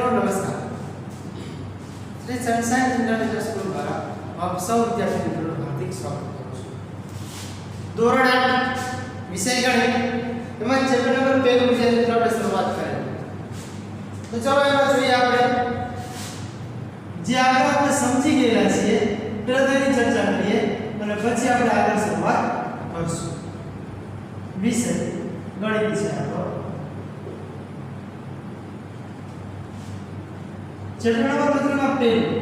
મિત્રો નમસ્કાર. Shri sunshine international school દ્વારા આપ સૌ વિદ્યાર્થી મિત્રોનું હાર્દિક સ્વાગત કરું છું. ધોરણ 8 વિષય ગણિત એમાં ચેપ્ટર નંબર 2 વિષય મિત્રો આપણે શરૂઆત કરીએ. તો ચાલો એમાં જોઈએ આપણે જે આગળ આપણે સમજી ગયેલા છીએ પહેલા તેની ચર્ચા કરીએ અને પછી આપણે આગળ શરૂઆત કરશું. વિષય ગણિત વિષય આપણો ચેપ્ટર નંબર 2 માં પહેલું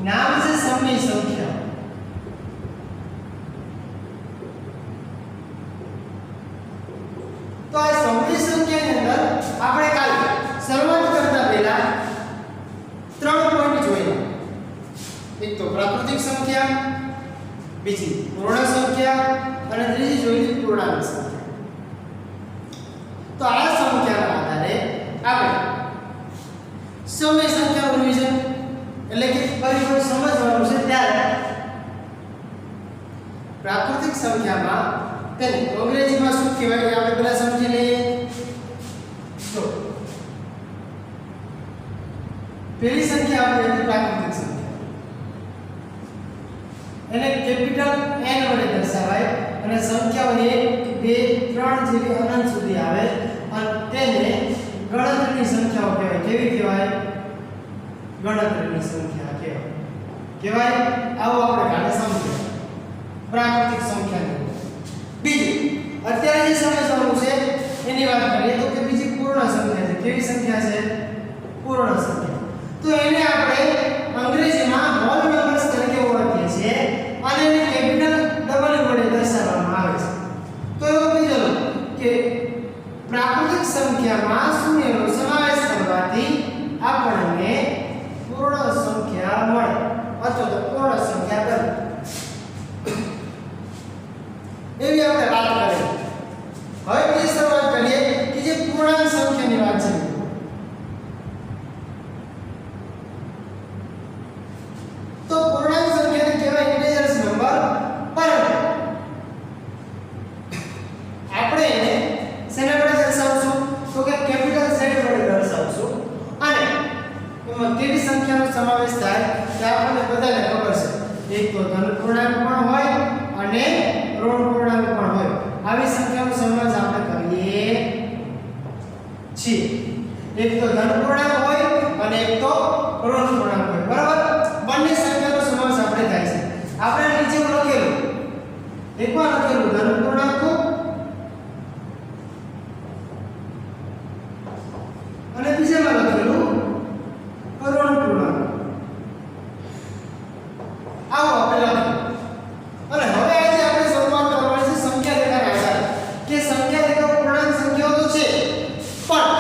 નામ છે સમય સંખ્યા. તો આ સમય સંખ્યાની અંદર આપણે કાલે શરૂઆત કરતા પહેલા 3 પોઈન્ટ જોયા. એક તો પ્રાકૃતિક સંખ્યા, બીજી પૂર્ણ સંખ્યા અને ત્રીજી જોઈ પૂર્ણાંક સંખ્યા. તો આ સંખ્યાના આધારે આપણે સમય સંખ્યાનું રિવિઝન એટલે કે પરિબળ સમજવાનું છે. ત્યારે પ્રાકૃતિક સંખ્યામાં તેને અંગ્રેજીમાં શું કહેવાય આપણે પહેલા સમજી લઈએ. તો પહેલી સંખ્યા આપણે પ્રાકૃતિક સંખ્યા એને કેપિટલ N વડે દર્શાવાય અને સંખ્યાઓ 1 2 3 જેવી અનંત સુધી આવે અને તેને ગણતરીની સંખ્યાઓ કહેવાય. કેવી કહેવાય? ગણતરીની સંખ્યા કહેવાય. આવો આપણે કાલે સમજીએ પ્રાકૃતિક સંખ્યાની. બીજું અત્યારે જે સમજવાનું છે એની વાત કરીએ તો કે બીજી પૂર્ણ સંખ્યા છે. કેવી સંખ્યા છે? પૂર્ણ સંખ્યા. તો એને આપણે અંગ્રેજીમાં હોલ નંબર્સ તરીકે ઓળખીએ છીએ અને એને કેપિટલ W વડે દર્શાવવામાં આવે છે. તો એવું કીધું કે પ્રાકૃતિક સંખ્યામાં શૂન્યનો સમાવેશ કરવાથી આપણને પૂર્ણ સંખ્યા મળે અથવા તો પૂર્ણ સંખ્યા બને. એવી આપણે વાત કરીએ. હવે બીજી શરૂઆત કરીએ કે જે પૂર્ણાંક સંખ્યાની વાત છે. તો પૂર્ણાંક સંખ્યાને કહેવાય ઇન્ટિજર્સ નંબર. પરંતુ આપણે એને શેના વડે દર્શાવશું? તો કે કેપિટલ Z વડે દર્શાવશું. અને એમાં કેવી સંખ્યાનો સમાવેશ થાય તે આપણને બધાને ખબર છે. એક તો ધન પૂર્ણાંક પણ હોય અને ઋણ પૂર્ણાંક પણ હોય. આવી સંખ્યાનો સમાવેશ આપણે કરીએ છીએ. એક તો ધન પૂર્ણાંક હોય અને એક તો ઋણ પૂર્ણાંક હોય. બરાબર? બંને સંખ્યાનો સમાવેશ આપણે થાય છે. આપણે નીચે લખેલું એકમાં લખેલું ધન પૂર્ણાંક અને બીજામાં લખેલું ઋણ પૂર્ણાંક. આવો આપણે લખ્યું. અને હવે આજે આપણે શરૂઆત કરવાની છે સંખ્યા રેખાના આધારે કે સંખ્યા રેખા પૂર્ણાંક સંખ્યાઓ તો છે પણ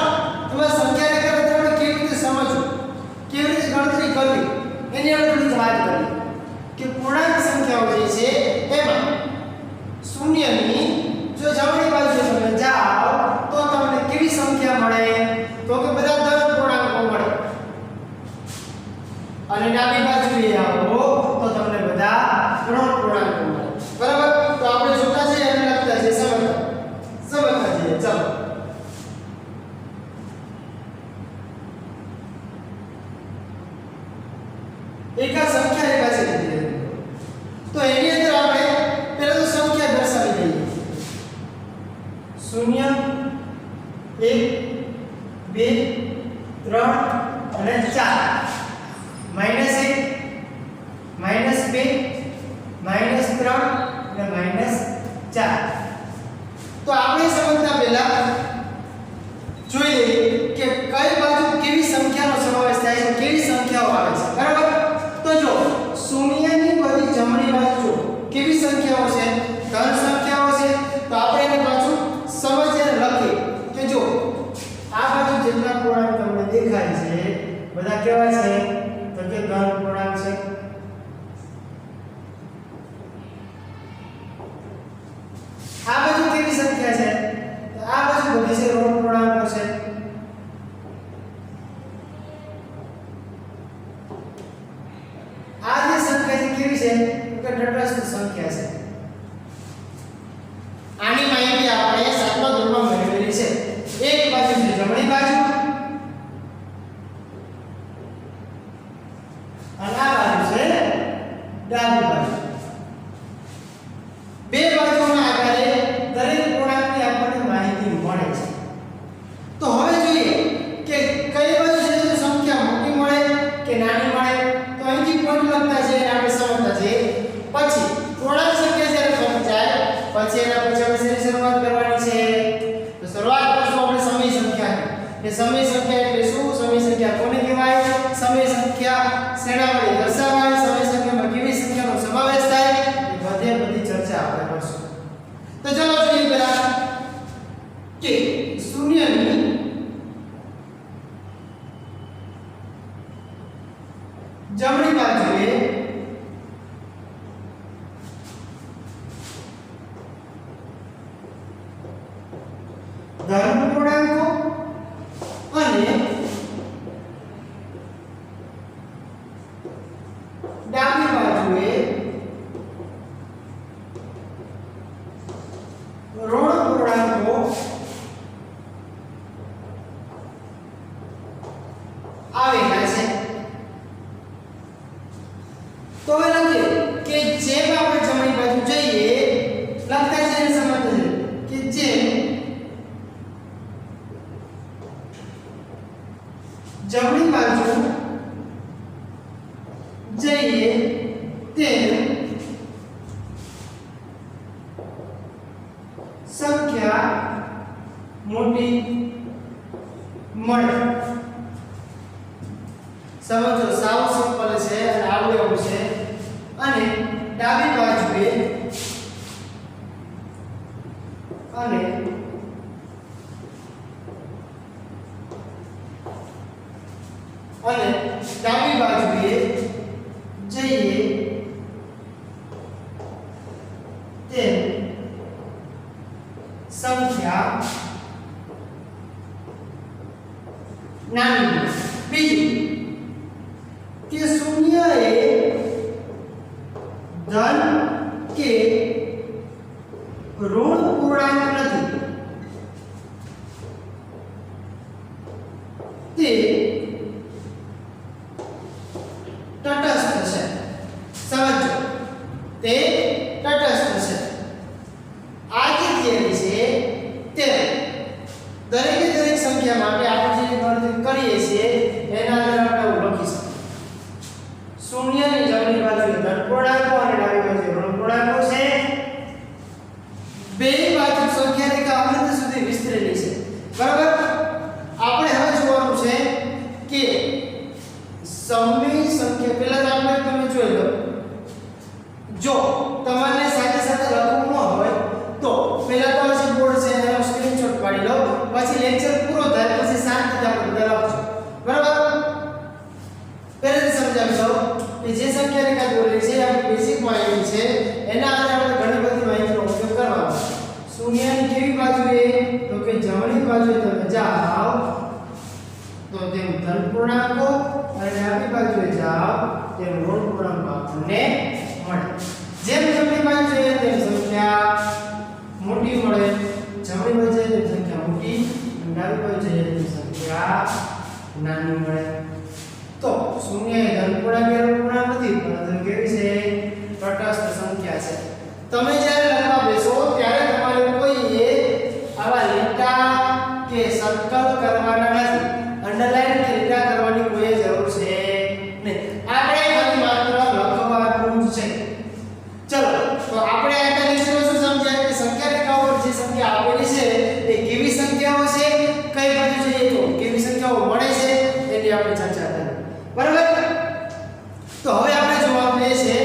તમે સંખ્યા રેખાને આપણે કેવી રીતે સમજવું, કેવી રીતે ગણતરી કરવી એની આપણે થોડી વાત કરીએ. કે પૂર્ણાંક સંખ્યાઓ જે છે એમાં શૂન્યની જો જમણી બાજુ તમે જાઓ તો તમને કેવી સંખ્યા મળે? તો કે બધા ધન પૂર્ણાંકો મળે. અને ડાબી બાજુએ આવો તો તમને બધા ઋણ પૂર્ણાંકો મળે. બરાબર? તો આપણે જોતા જઈએ અને લખતા જઈએ, સમજતા જઈએ. ચાલો એક આ સંખ્યા રેખા છે. તો એની અંદર આપણે પહેલા તો સંખ્યા દર્શાવી દઈએ. 0 1 2 3 અને 4 -1 -2 -3 અને -4. તો આપણે સમજતા પહેલા જોઈ લઈએ કે કઈ બાજુ કેવી સંખ્યાનો સમાવેશ થાય છે, કેવી સંખ્યાઓ આવે છે. બરાબર? તો જો શૂન્યની બધી જમણી બાજુ કેવી સંખ્યાઓ છે? ધન સંખ્યાઓ છે. તો આપણે એને પાછું સમજીને લખીએ કે જો આ બાજુ જેટલા પૂર્ણાંક તમને દેખાય છે બધા કેવા છે? તો કે ધન પૂર્ણાંક છે. આ બાજુ કેવી સંખ્યા છે? તો આ બાજુ બધી છે ઋણ પૂર્ણાંકો છે. આ જે સંખ્યા છે કેવી છે? તો કે તટસ્થ સંખ્યા છે. આની માહિતી આપણે 7મા ધોરણમાં મેળવેલી છે. એક બાજુ છે જમણી બાજુ અને આ બાજુ છે ડાબી બાજુ. બે બાજુના આધારે દરેક પૂર્ણાંકની આપણને માહિતી મળે છે. તો હવે જોઈએ કે કઈ બાજુ છે તો સંખ્યા મોટી મળે કે નાની મળે. તો અહીંથી પોઈન્ટ લખતા છે અને આપણે સમજતા છે. પછી પૂર્ણાંક સંખ્યા જ્યારે બની જાય પછી એના પછી આપણે શેની શરૂઆત કરવાની છે? તો શરૂઆત કરશું આપણે સમય સંખ્યા. એ સમય સંખ્યા એટલે શું? સમય સંખ્યા કોને કહેવાય? સમય સંખ્યા શેના વડે દર્શાવાય? સમય સંખ્યામાં કેવી સંખ્યાનો સમાવેશ થાય? એ બધી ચર્ચા આપણે કરશું. તો ચાલો જોઈએ પહેલા કે શૂન્યની જમણી બાજુએ ધન પૂર્ણાંકો અને ડાબી બાજુએ ઋણ પૂર્ણાંકો આવેલા છે. તો હવે લખીએ કે જેમ આપણે જમણી બાજુ જઈએ લખતા છે એને સમજતા છે કે જેમ જમણી બાજુ જઈએ તેમ સંખ્યા મોટી મળે. સમજો સાવ સિમ્પલ છે અને આવડે એવું છે. અને ડાબી બાજુએ અને ડાબી બાજુએ જઈએ તેમ સંખ્યા નાની. બીજું કે શૂન્ય એ ધન કે ઋણ પૂર્ણાંક નથી. તે તટસ્થ છે. સમજો તે તટસ્થ છે. આ જે થિયરી છે તે દરેક સંખ્યા માટે આપણે જે ગણતરી કરીએ છીએ એના આધારે આપણે લખી શકીએ. શૂન્યની જમણી બાજુએ ધન પૂર્ણાંકો અને ડાબી બાજુએ ઋણ પૂર્ણાંકો છે. બે બાજુ સંખ્યા રેખા અનંત સુધી વિસ્તરેલી છે. બરાબર. આપણે હવે જોવાનું છે કે સમય સંખ્યા પહેલા તો આપણે તમે જોઈ લો. જો તમારે સાથે સાથે લખવું ન હોય તો પહેલા તો આ બોર્ડ છે એનો સ્ક્રીનશોટ પાડી લો. પછી લેક્ચર પૂરો થાય પછી શાંતિથી આપણે બધા લખજો. બરાબર. પહેલેથી સમજાવી દો કે જે સંખ્યા રેખા દોરેલી છે આપણી બેઝિક માહિતી છે એના આધારે આપણે ઘણી બધી માહિતીનો ઉપયોગ કરવાનો. શૂન્યની કેવી બાજુએ? તો કે જમણી બાજુએ તમે જાઓ તો તેમ ધન પૂર્ણાંકો અને ડાબી બાજુએ જાઓ તેમ ઋણ પૂર્ણાંકો આપણને મળે. જેમ જમણી બાજુ જઈએ તેમ સંખ્યા મોટી મળે. જમણી બાજુ જઈએ તેમ સંખ્યા મોટી અને ડાબી બાજુ જઈએ તેમ સંખ્યા નાની મળે. તો શૂન્ય એ ધન પૂર્ણાંક કે ઋણ પૂર્ણાંક નથી પરંતુ કેવી છે? તટસ્થ સંખ્યા છે. તમે જ્યારે લખવા બેસો ત્યારે તમારે કોઈએ આવા લીટા કે સર્કલ કરવાના નથી. અંડરલાઈન કે લીટા કરવાની કોઈ જરૂર છે નહીં. આપણે ખાલી માત્ર લખવાનું જ છે. ચલો તો આપણે આ લેક્ચરમાં શું સમજ્યા કે સંખ્યા રેખાઓ પર જે સંખ્યા આપેલી છે એ કેવી સંખ્યાઓ છે, કઈ બાજુ જઈએ તો કેવી સંખ્યાઓ મળે છે એની આપણે ચર્ચા કરી. બરાબર. તો હવે આપણે જોવાનું એ છે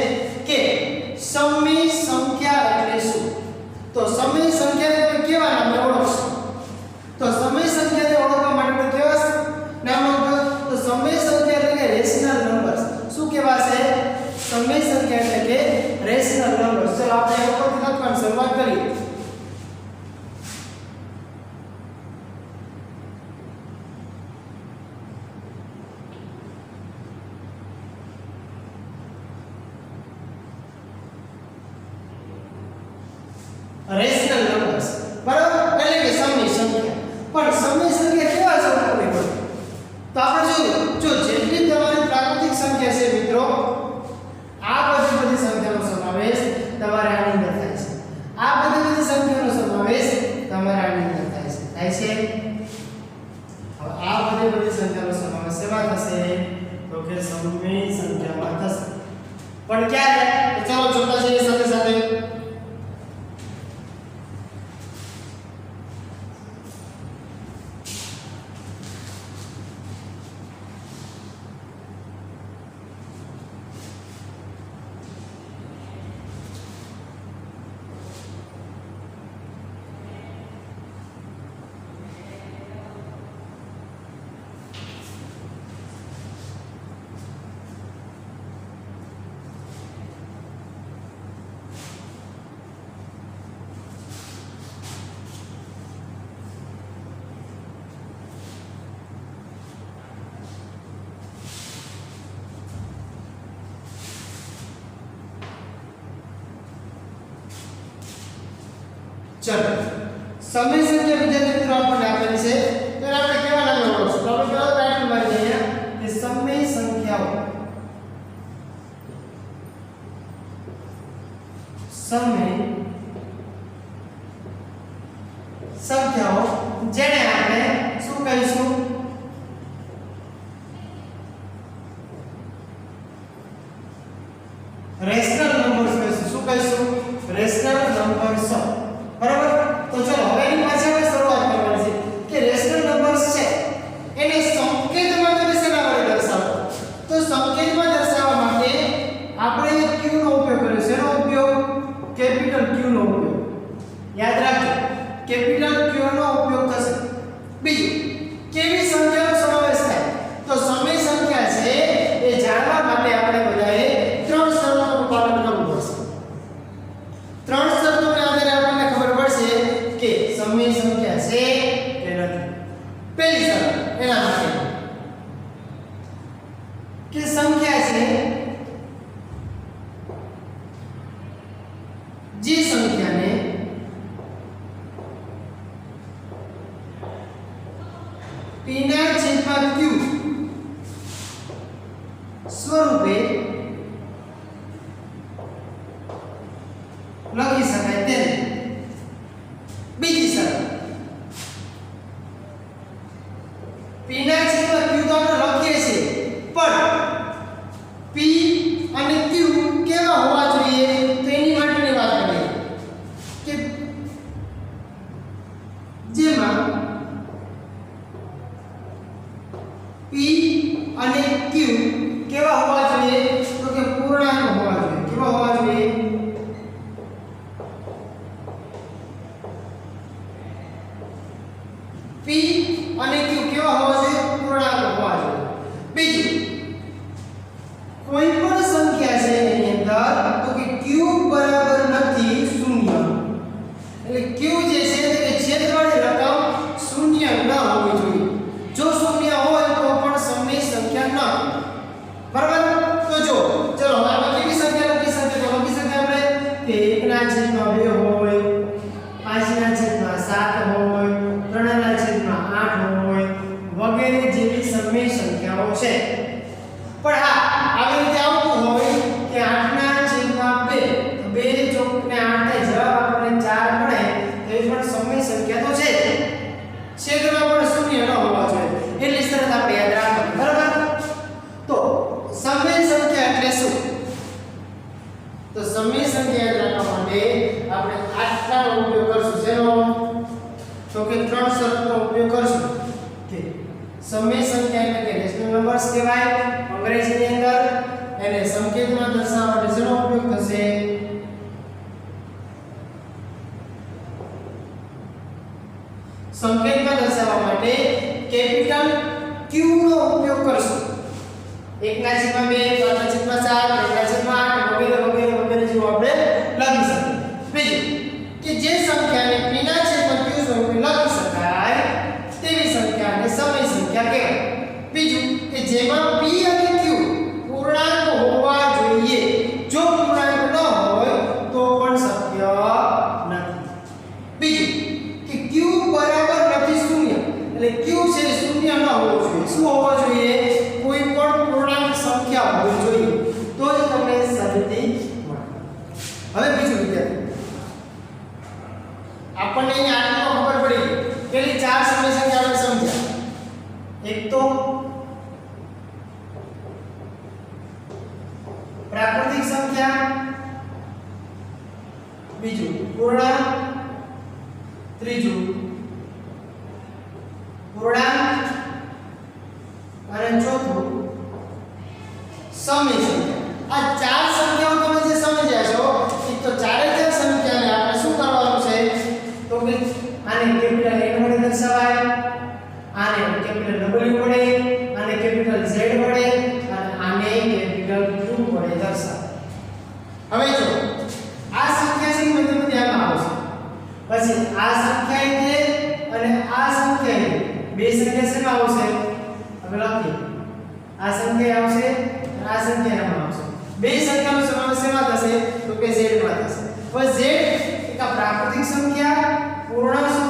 કે સમય સંખ્યા એટલે શું? તો સમય સંખ્યાને તમે કેવા નામે ઓળખશો? તો સમય સંખ્યાને ઓળખવા માટે કેવા નામ ઓળખો? તો સમય સંખ્યા એટલે કે રેશનલ નંબર્સ. શું કહેવાશે? સમય સંખ્યા એટલે કે રેશનલ નંબર્સ. ચલો આપણે ઉપરથી લખવાની શરૂઆત કરીએ. Rational numbers. બરાબર. એટલે કે સમય સંખ્યા. પણ સમય સંખ્યા કેવા સ્વરૂપની હોય? તો આપણે જોઈએ જો જેટલી તમારી પ્રાકૃતિક સંખ્યા છે મિત્રો चलो સમય સંખ્યા વિદ્યાર્થી મિત્રો આપણને આપેલી છે ત્યારે આપણે કેવા નામે ઓળખશું? તો આપણે કેવા ટાઇટલ મારી દઈએ કે સમય સંખ્યાઓ જેને આપણે શું કહીશું? રેશનલ નંબર્સ કહીશું. શું કહીશું? Rational numbers. બરાબર? તો ચલો હવે એની પાછળ આપણે શરૂઆત કરવાની છે કે રેશનલ નંબર્સ છે એને સંકેતમાં તમે શેના વડે દર્શાવો? તો સંકેતમાં દર્શાવવા માટે આપણે q નો ઉપયોગ કર્યો. શેનો ઉપયોગ? કેપિટલ q નો ઉપયોગ. યાદ રાખજો કેપિટલ q નો ઉપયોગ થશે. બીજું કેવી સંખ્યાનો સમાવેશ થાય? તો સમય સંખ્યા છે એ જાણવા માટે આપણે બધાએ ત્રણ શરતોનું પાલન કરવું પડશે. ત્રણ શરતોના આધારે આપણને ખબર પડશે કે સમય સંખ્યા છે કે નથી. પહેલી શરત એના માટે કે સંખ્યા છે જે સંખ્યાને p ના છેદમાં q સ્વરૂપે લખી શકાય તેને. બીજી શરત p ના છેદમાં q તો આપણે લખીએ છીએ પણ p અને q કેવા હોવા જોઈએ તો એની માટેની વાત કરીએ કે જેમાં p અને q કેવા હોવા જોઈએ તો કે પૂર્ણાંક હોવા જોઈએ. કેવા હોવા જોઈએ? p અને q કેવા હોવા જોઈએ? પૂર્ણાંક હોવા જોઈએ. બીજું કોઈ પણ સંખ્યા છે એની અંદર તો કે q બરાબર નથી 0. એટલે q જે છે તે છેદવાળી રકમ 0 ન હોવી જોઈએ. જો 0 હોય તો પણ સમય સંખ્યા ન. બરાબર? તો જો ચલો હવે આપણે કેવી સંખ્યા લખી શકીએ? તો લખી શકીએ આપણે કે 1 ના છેદમાં 2 હોય, 5 ના છેદમાં 7 હોય, 3 ના છેદમાં 8 હોય વગેરે જેવી સમય સંખ્યાઓ છે. પણ હા આવી રીતે આવતું હોય કે 8 ના છેદમાં 2 તો 2 ચોક ને 8 થાય જવાબ આપણને 4 મળે તો એ પણ સમય સંખ્યા તો છે જ. છેદમાં પણ 0 ન હોવા જોઈએ. એટલી શરત આપણે યાદ રાખવાની. બરાબર? તો સમય સંખ્યા એટલે શું? તો સમય સંખ્યા યાદ રાખવા માટે આપણે આટલાનો ઉપયોગ કરશું. શેનો? તો કે ત્રણ શરતનો ઉપયોગ કરશું કે સમય સંખ્યા એટલે કે રેશનલ નંબર્સ કહેવાય અંગ્રેજીની અંદર. એને સંકેતમાં દર્શાવવા માટે શેનો ઉપયોગ થશે? સંકેતમાં દર્શાવવા માટે કેપિટલ q નો ઉપયોગ કરશું. 1 ના છેદમાં 2, 5 ના છેદમાં 7, 3 ના છેદમાં 8 વગેરે વગેરે વગેરે જેવું આપણે લખી શકીએ. બીજું કે જે સંખ્યાને p ના છેદમાં q સ્વરૂપે લખી શકાય તેવી સંખ્યાને સમય સંખ્યા કહેવાય. બીજું કે જેમાં p અને q પૂર્ણાંક હોવા જોઈએ. જો પૂર્ણાંક ન હોય તો પણ શક્ય નથી. બીજું કે q બરાબર નથી 0. એટલે q છે 0 ન હોવો જોઈએ. શું હોવો જોઈએ? કોઈ પણ પૂર્ણાંક સંખ્યા હોવી જોઈએ તો જ તમને સાબિતી મળે. હવે બીજું વિદ્યાર્થી આપણને અહીં આટલું ખબર પડી. પેલી ચાર સમય સંખ્યા આપણે સમજ્યા. એક તો પ્રાકૃતિક સંખ્યા, બીજું પૂર્ણાંક, ત્રીજું પૂર્ણાંક અને ચોથું સમય સંખ્યા. આ ચાર સંખ્યાઓ તમે જે સમજ્યા છો એ તો ચારે ચાર સંખ્યાને આપણે શું કરવાનું છે તો કે આને કેપિટલ N વડે દર્શાવાય, આને કેપિટલ W વડે, આને કેપિટલ Z વડે અને આને કેપિટલ Q વડે દર્શાવાય. હવે જો આ સંખ્યા છે મને તમે ધ્યાનમાં આવશે. પછી આ સંખ્યા છે અને આ સંખ્યા છે. બે સંખ્યા શેમાં આવશે? હવે લખીએ. આ સંખ્યા આવશે અને આ સંખ્યા એમાં આવશે. બે સંખ્યાનો સમાવેશ શેમાં થશે તો કે Z માં થશે. હવે Z એક પ્રાકૃતિક સંખ્યા, પૂર્ણ